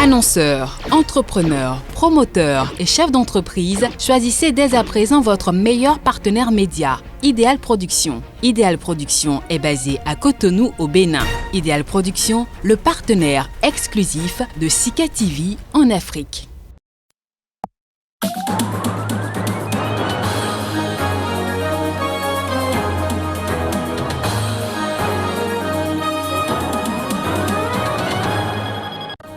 Annonceurs, entrepreneurs, promoteurs et chefs d'entreprise, choisissez dès à présent votre meilleur partenaire média, Ideal Production. Ideal Production est basé à Cotonou au Bénin. Ideal Production, le partenaire exclusif de Sika TV en Afrique.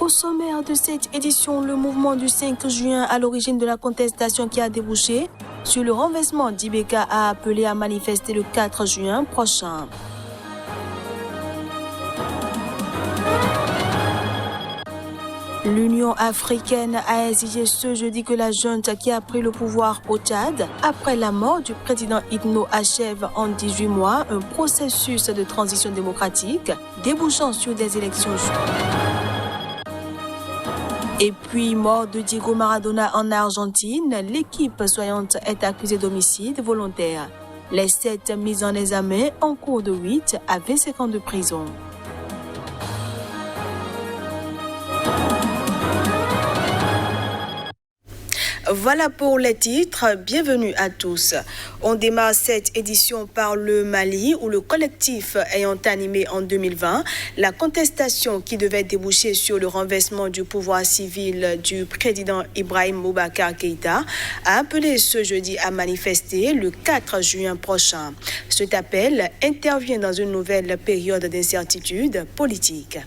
Au sommaire de cette édition, le mouvement du 5 juin à l'origine de la contestation qui a débouché sur le renversement d'Ibeka a appelé à manifester le 4 juin prochain. L'Union africaine a exigé ce jeudi que la junte qui a pris le pouvoir au Tchad après la mort du président Itno achève en 18 mois un processus de transition démocratique débouchant sur des élections justes. Et puis, mort de Diego Maradona en Argentine, l'équipe soignante est accusée d'homicide volontaire. Les 7 mises en examen en cours de 8 à 25 ans de prison. Voilà pour les titres. Bienvenue à tous. On démarre cette édition par le Mali où le collectif ayant animé en 2020 la contestation qui devait déboucher sur le renversement du pouvoir civil du président Ibrahim Boubacar Keïta a appelé ce jeudi à manifester le 4 juin prochain. Cet appel intervient dans une nouvelle période d'incertitude politique.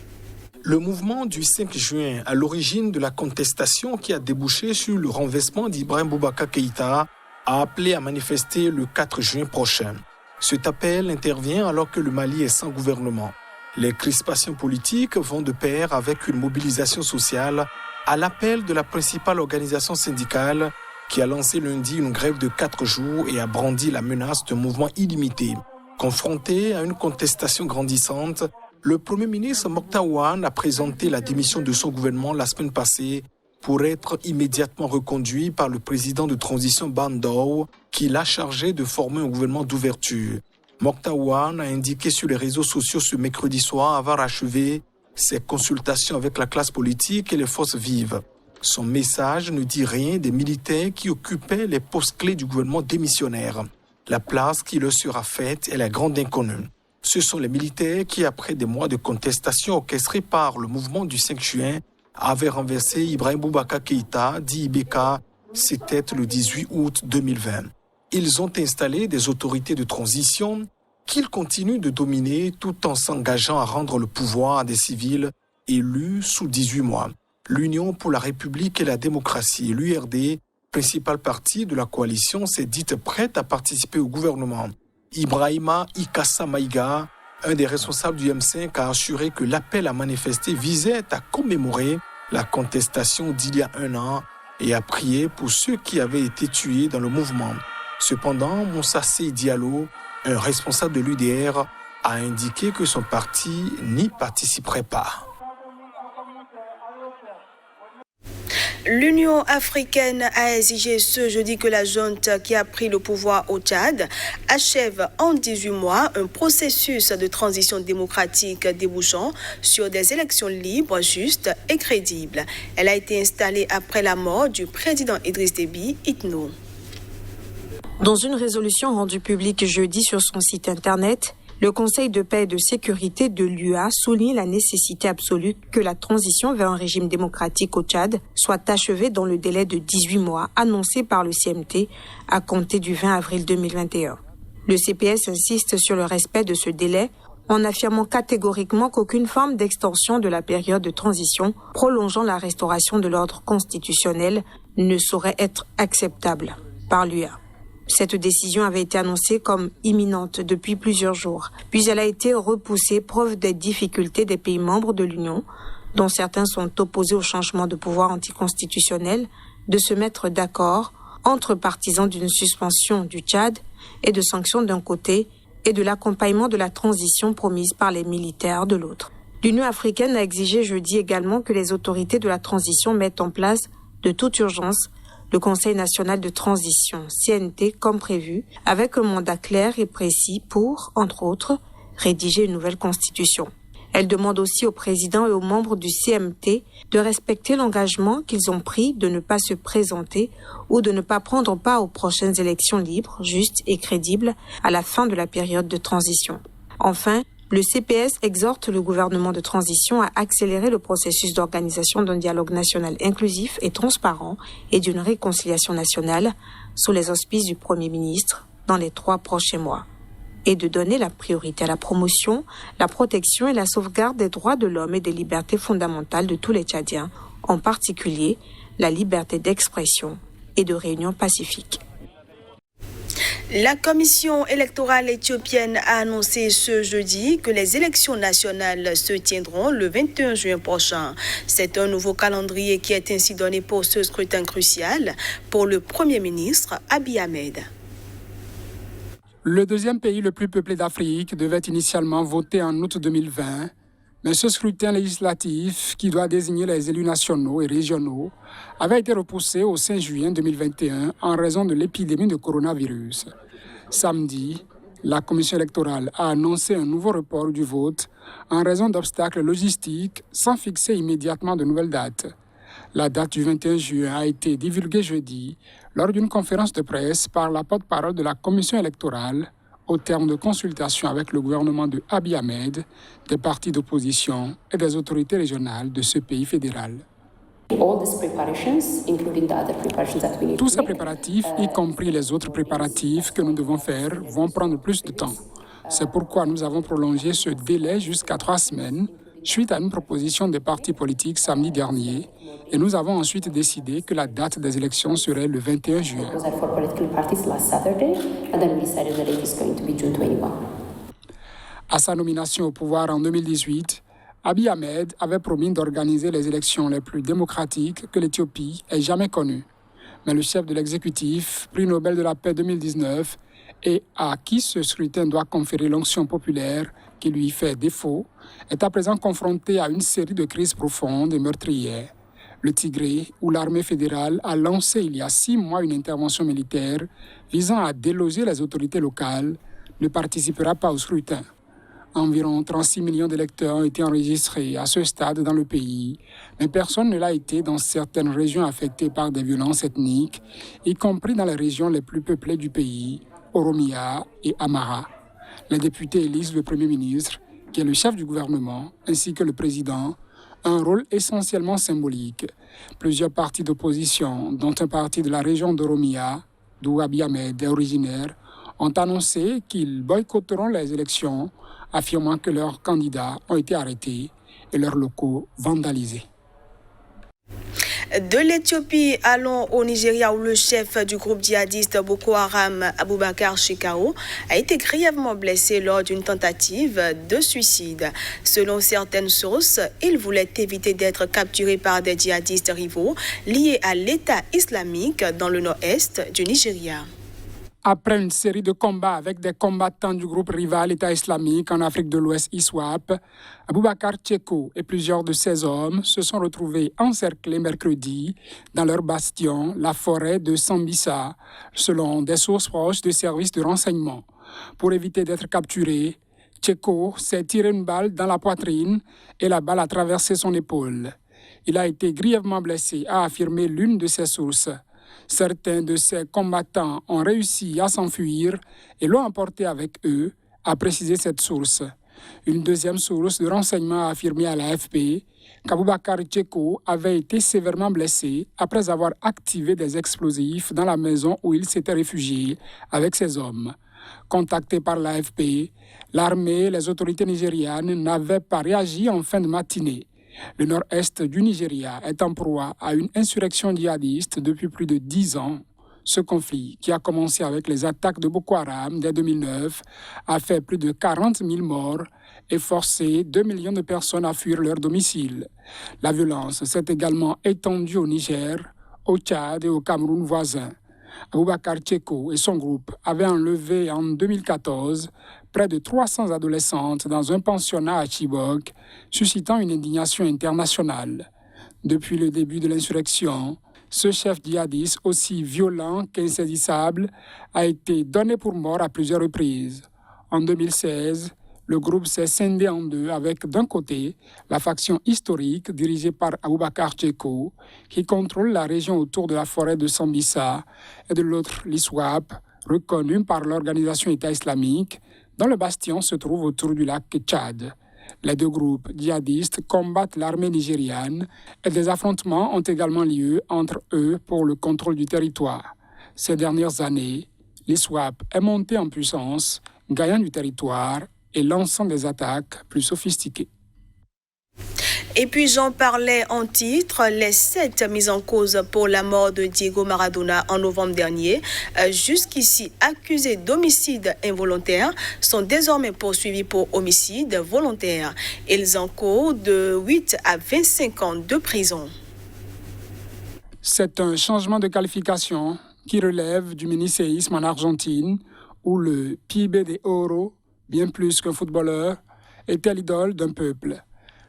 Le mouvement du 5 juin, à l'origine de la contestation qui a débouché sur le renversement d'Ibrahim Boubacar Keïta, a appelé à manifester le 4 juin prochain. Cet appel intervient alors que le Mali est sans gouvernement. Les crispations politiques vont de pair avec une mobilisation sociale à l'appel de la principale organisation syndicale qui a lancé lundi une grève de 4 jours et a brandi la menace d'un mouvement illimité. Confronté à une contestation grandissante, le Premier ministre Mokhtar Ouane a présenté la démission de son gouvernement la semaine passée pour être immédiatement reconduit par le président de transition Ban Dow, qui l'a chargé de former un gouvernement d'ouverture. Mokhtar Ouane a indiqué sur les réseaux sociaux ce mercredi soir avoir achevé ses consultations avec la classe politique et les forces vives. Son message ne dit rien des militaires qui occupaient les postes clés du gouvernement démissionnaire. La place qui leur sera faite est la grande inconnue. Ce sont les militaires qui, après des mois de contestation orchestrés par le mouvement du 5 juin, avaient renversé Ibrahim Boubacar Keïta, dit Ibeka, c'était le 18 août 2020. Ils ont installé des autorités de transition qu'ils continuent de dominer tout en s'engageant à rendre le pouvoir à des civils élus sous 18 mois. L'Union pour la République et la démocratie, l'URD, principal parti de la coalition, s'est dite prête à participer au gouvernement. Ibrahima Ikassa Maïga, un des responsables du M5, a assuré que l'appel à manifester visait à commémorer la contestation d'il y a un an et à prier pour ceux qui avaient été tués dans le mouvement. Cependant, Moussa Sey Diallo, un responsable de l'UDR, a indiqué que son parti n'y participerait pas. L'Union africaine a exigé ce jeudi que la junte qui a pris le pouvoir au Tchad achève en 18 mois un processus de transition démocratique débouchant sur des élections libres, justes et crédibles. Elle a été installée après la mort du président Idriss Déby Itno. Dans une résolution rendue publique jeudi sur son site internet, le Conseil de paix et de sécurité de l'UA souligne la nécessité absolue que la transition vers un régime démocratique au Tchad soit achevée dans le délai de 18 mois annoncé par le CMT à compter du 20 avril 2021. Le CPS insiste sur le respect de ce délai en affirmant catégoriquement qu'aucune forme d'extension de la période de transition prolongeant la restauration de l'ordre constitutionnel ne saurait être acceptable par l'UA. Cette décision avait été annoncée comme imminente depuis plusieurs jours, puis elle a été repoussée, preuve des difficultés des pays membres de l'Union, dont certains sont opposés au changement de pouvoir anticonstitutionnel, de se mettre d'accord entre partisans d'une suspension du Tchad et de sanctions d'un côté et de l'accompagnement de la transition promise par les militaires de l'autre. L'Union africaine a exigé jeudi également que les autorités de la transition mettent en place de toute urgence le Conseil national de transition, CNT, comme prévu, avec un mandat clair et précis pour, entre autres, rédiger une nouvelle constitution. Elle demande aussi au président et aux membres du CMT de respecter l'engagement qu'ils ont pris de ne pas se présenter ou de ne pas prendre part aux prochaines élections libres, justes et crédibles à la fin de la période de transition. Enfin, le CPS exhorte le gouvernement de transition à accélérer le processus d'organisation d'un dialogue national inclusif et transparent et d'une réconciliation nationale sous les auspices du Premier ministre dans les 3 prochains mois, et de donner la priorité à la promotion, la protection et la sauvegarde des droits de l'homme et des libertés fondamentales de tous les Tchadiens, en particulier la liberté d'expression et de réunion pacifique. La commission électorale éthiopienne a annoncé ce jeudi que les élections nationales se tiendront le 21 juin prochain. C'est un nouveau calendrier qui est ainsi donné pour ce scrutin crucial pour le Premier ministre Abiy Ahmed. Le deuxième pays le plus peuplé d'Afrique devait initialement voter en août 2020, mais ce scrutin législatif, qui doit désigner les élus nationaux et régionaux, avait été repoussé au 5 juin 2021 en raison de l'épidémie de coronavirus. Samedi, la commission électorale a annoncé un nouveau report du vote en raison d'obstacles logistiques sans fixer immédiatement de nouvelles dates. La date du 21 juin a été divulguée jeudi lors d'une conférence de presse par la porte-parole de la commission électorale au terme de consultations avec le gouvernement de Abiy Ahmed, des partis d'opposition et des autorités régionales de ce pays fédéral. Tous ces préparatifs, y compris les autres préparatifs que nous devons faire, vont prendre plus de temps. C'est pourquoi nous avons prolongé ce délai jusqu'à 3 semaines, suite à une proposition des partis politiques samedi dernier, et nous avons ensuite décidé que la date des élections serait le 21 juin. À sa nomination au pouvoir en 2018, Abiy Ahmed avait promis d'organiser les élections les plus démocratiques que l'Éthiopie ait jamais connues. Mais le chef de l'exécutif, prix Nobel de la paix 2019, et à qui ce scrutin doit conférer l'onction populaire qui lui fait défaut, est à présent confronté à une série de crises profondes et meurtrières. Le Tigré, où l'armée fédérale a lancé il y a 6 mois une intervention militaire visant à déloger les autorités locales, ne participera pas au scrutin. Environ 36 millions d'électeurs ont été enregistrés à ce stade dans le pays, mais personne ne l'a été dans certaines régions affectées par des violences ethniques, y compris dans les régions les plus peuplées du pays, Oromia et Amara. Les députés élisent le Premier ministre, qui est le chef du gouvernement, ainsi que le président, un rôle essentiellement symbolique. Plusieurs partis d'opposition, dont un parti de la région d'Oromia, d'où Abiy Ahmed est originaire, ont annoncé qu'ils boycotteront les élections, affirmant que leurs candidats ont été arrêtés et leurs locaux vandalisés. De l'Éthiopie, allons au Nigeria où le chef du groupe djihadiste Boko Haram, Abubakar Shekau, a été grièvement blessé lors d'une tentative de suicide. Selon certaines sources, il voulait éviter d'être capturé par des djihadistes rivaux liés à l'État islamique dans le nord-est du Nigeria. Après une série de combats avec des combattants du groupe rival État islamique en Afrique de l'Ouest ISWAP, Abubakar Shekau et plusieurs de ses hommes se sont retrouvés encerclés mercredi dans leur bastion, la forêt de Sambisa, selon des sources proches de services de renseignement. Pour éviter d'être capturé, Shekau s'est tiré une balle dans la poitrine et la balle a traversé son épaule. Il a été grièvement blessé, a affirmé l'une de ses sources. Certains de ces combattants ont réussi à s'enfuir et l'ont emporté avec eux, a précisé cette source. Une deuxième source de renseignement a affirmé à l'AFP qu'Abubakar Shekau avait été sévèrement blessé après avoir activé des explosifs dans la maison où il s'était réfugié avec ses hommes. Contacté par l'AFP, l'armée et les autorités nigérianes n'avaient pas réagi en fin de matinée. Le nord-est du Nigeria est en proie à une insurrection djihadiste depuis plus de 10 ans. Ce conflit, qui a commencé avec les attaques de Boko Haram dès 2009, a fait plus de 40 000 morts et forcé 2 millions de personnes à fuir leur domicile. La violence s'est également étendue au Niger, au Tchad et au Cameroun voisins. Abubakar Shekau et son groupe avaient enlevé en 2014 près de 300 adolescentes dans un pensionnat à Chibok, suscitant une indignation internationale. Depuis le début de l'insurrection, ce chef djihadiste, aussi violent qu'insaisissable, a été donné pour mort à plusieurs reprises. En 2016, Le groupe s'est scindé en deux avec d'un côté la faction historique dirigée par Aboubakar Tcheko qui contrôle la région autour de la forêt de Sambisa et de l'autre l'ISWAP, reconnu par l'organisation État islamique, dont le bastion se trouve autour du lac Tchad. Les deux groupes djihadistes combattent l'armée nigériane et des affrontements ont également lieu entre eux pour le contrôle du territoire. Ces dernières années, l'ISWAP est monté en puissance, gagnant du territoire et lançant des attaques plus sophistiquées. Et puis j'en parlais en titre, les 7 mises en cause pour la mort de Diego Maradona en novembre dernier, jusqu'ici accusés d'homicide involontaire, sont désormais poursuivis pour homicide volontaire. Ils encourent de 8 à 25 ans de prison. C'est un changement de qualification qui relève du mini-séisme en Argentine, où le PIB de Oro, bien plus qu'un footballeur, était l'idole d'un peuple.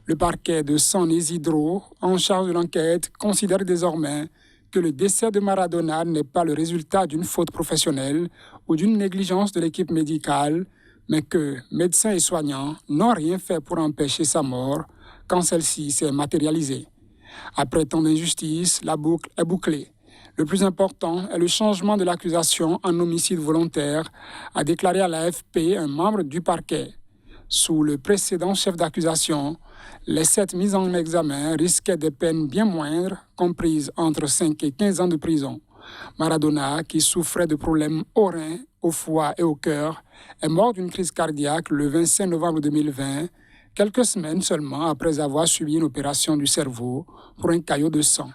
Le parquet de San Isidro, en charge de l'enquête, considère désormais que le décès de Maradona n'est pas le résultat d'une faute professionnelle ou d'une négligence de l'équipe médicale, mais que médecins et soignants n'ont rien fait pour empêcher sa mort quand celle-ci s'est matérialisée. Après tant d'injustices, la boucle est bouclée. Le plus important est le changement de l'accusation en homicide volontaire, a déclaré à l'AFP un membre du parquet. Sous le précédent chef d'accusation, les 7 mises en examen risquaient des peines bien moindres, comprises entre 5 et 15 ans de prison. Maradona, qui souffrait de problèmes aux reins, au foie et au cœur, est mort d'une crise cardiaque le 25 novembre 2020, quelques semaines seulement après avoir subi une opération du cerveau pour un caillot de sang.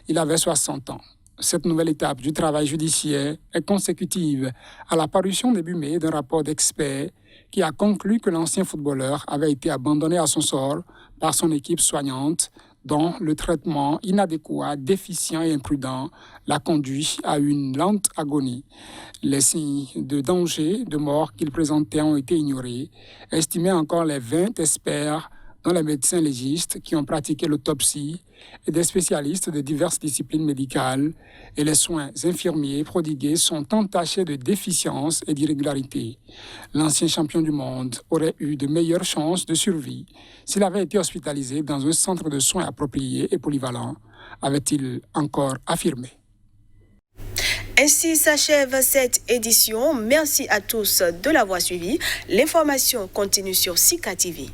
Il avait 60 ans. Cette nouvelle étape du travail judiciaire est consécutive à la parution début mai d'un rapport d'experts qui a conclu que l'ancien footballeur avait été abandonné à son sort par son équipe soignante, dont le traitement inadéquat, déficient et imprudent l'a conduit à une lente agonie. Les signes de danger, de mort qu'il présentait ont été ignorés, estimés encore les 20 experts dont les médecins légistes qui ont pratiqué l'autopsie et des spécialistes de diverses disciplines médicales et les soins infirmiers prodigués sont entachés de déficiences et d'irrégularités. L'ancien champion du monde aurait eu de meilleures chances de survie s'il avait été hospitalisé dans un centre de soins approprié et polyvalent, avait-il encore affirmé. Ainsi s'achève cette édition. Merci à tous de l'avoir suivi. L'information continue sur Sika TV.